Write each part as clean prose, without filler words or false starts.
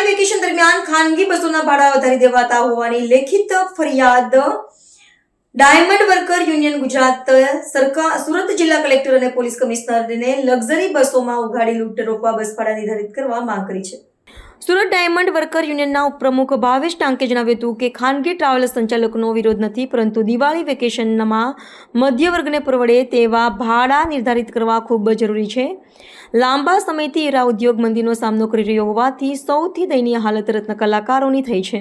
Vacation દરમિયાન ખાનગી બસોના ભાડા વધારી દેવાતા હોવાની લેખિત ફરિયાદ ડાયમંડ વર્કર યુનિયન ગુજરાત સરકાર સુરત જિલ્લા કલેક્ટર અને પોલીસ કમિશનરને લક્ઝરી બસોમાં ઉઘાડી લૂંટ રોકવા બસ ભાડા નિર્ધારિત કરવા માંગ કરી છે। સુરત ડાયમંડ વર્કર યુનિયનના ઉપપ્રમુખ ભાવેશ ટાંકે જણાવ્યું હતું કે ખાનગી ટ્રાવેલ્સ સંચાલકોનો વિરોધ નથી, પરંતુ દિવાળી વેકેશનમાં મધ્ય વર્ગને પરવડે તેવા ભાડા નિર્ધારિત કરવા ખૂબ જરૂરી છે। લાંબા સમયથી હીરા ઉદ્યોગ મંદીનો સામનો કરી રહ્યો હોવાથી સૌથી દયનીય હાલત રત્ન કલાકારોની થઈ છે।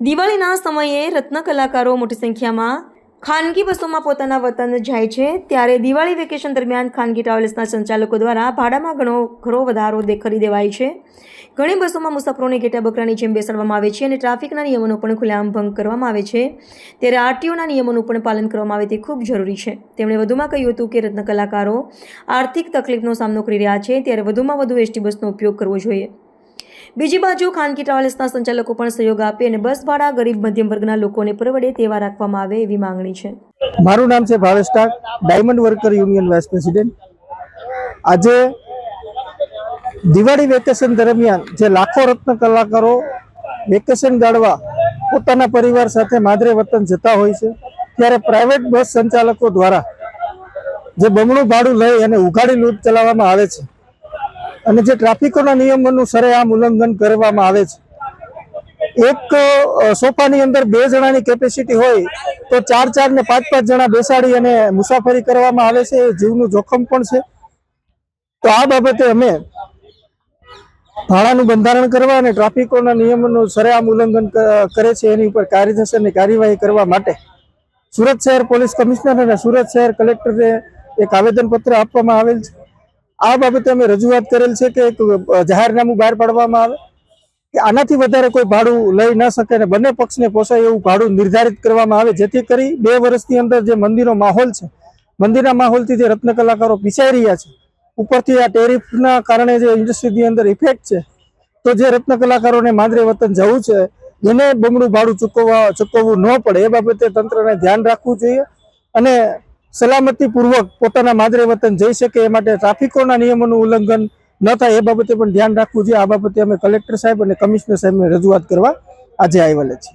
દિવાળીના સમયે રત્ન કલાકારો મોટી સંખ્યામાં ખાનગી બસોમાં પોતાના વતન જાય છે, ત્યારે દિવાળી વેકેશન દરમિયાન ખાનગી ટ્રાવેલ્સના સંચાલકો દ્વારા ભાડામાં ઘણો વધારો કરી દેવાય છે। ઘણી બસોમાં મુસાફરોને ઘેટા બકરાની જેમ બેસાડવામાં આવે છે અને ટ્રાફિકના નિયમોનો પણ ખુલ્લેઆમ ભંગ કરવામાં આવે છે, ત્યારે આરટીઓના નિયમોનું પણ પાલન કરવામાં આવે તે ખૂબ જરૂરી છે। તેમણે વધુમાં કહ્યું હતું કે રત્ન કલાકારો આર્થિક તકલીફનો સામનો કરી રહ્યા છે, ત્યારે વધુમાં વધુ એસટી બસનો ઉપયોગ કરવો જોઈએ। બીજી બાજુ ખાનગી ટ્રાવેલ્સના સંચાલકો પણ સહયોગ આપે અને બસ ભાડા ગરીબ મધ્યમ વર્ગના લોકોને પરવડે તેવા રાખવામાં આવે એવી માંગણી છે। મારું નામ છે Bhavesh Tank, diamond worker union vice president. આજે દિવાળી વેકેશન દરમિયાન જે લાખો રત્ન કલાકારો વેકેશન ગાળવા પોતાના પરિવાર સાથે માદરે વતન જતા હોય છે, ત્યારે પ્રાઇવેટ બસ સંચાલકો દ્વારા જે બમણું ભાડું લઈ અને ઉઘાડી લૂંટ ચલાવવામાં આવે છે અને જે ટ્રાફિકોના નિયમોનું સરેઆમ ઉલ્લંઘન કરવામાં આવે છે। એક સોફાની અંદર 2 જણાની કેપેસિટી હોય તો 4 ને 5 જણા બેસાડી અને મુસાફરી કરવામાં આવે છે, એ જીવનું જોખમ પણ છે। તો આ બાબતે અમે ભાડાનું બંધારણ કરવા અને ટ્રાફિકોના નિયમોનું સરેઆમ ઉલ્લંઘન કરે છે એની ઉપર કાયદેસરની કાર્યવાહી કરવા માટે સુરત શહેર પોલીસ કમિશનર અને સુરત શહેર કલેક્ટરને એક આવેદનપત્ર આપવામાં આવેલ છે। આ બાબતે અમે રજૂઆત કરેલ છે કે એક જાહેરનામું બહાર પાડવામાં આવે કે આનાથી વધારે કોઈ ભાડું લઈ ન શકે અને બંને પક્ષને પોસાય એવું ભાડું નિર્ધારિત કરવામાં આવે, જેથી કરી 2 વર્ષની અંદર જે મંદીનો માહોલ છે, મંદીના માહોલથી જે રત્ન કલાકારો પીસાઈ રહ્યા છે, ઉપરથી આ ટેરિફના કારણે જે ઇન્ડસ્ટ્રીની અંદર ઇફેક્ટ છે, તો જે રત્ન કલાકારોને માદરે વતન જવું છે એને બમણું ભાડું ચૂકવવું ન પડે એ બાબતે તંત્રને ધ્યાન રાખવું જોઈએ અને સલામતીપૂર્વક પોતાના માદરે વતન જઈ શકે એ માટે ટ્રાફિકોના નિયમોનું ઉલ્લંઘન ન થાય એ બાબતે પણ ધ્યાન રાખવું જોઈએ। આ બાબતે અમે કલેક્ટર સાહેબ અને કમિશનર સાહેબને રજૂઆત કરવા આજે આવેલા છીએ।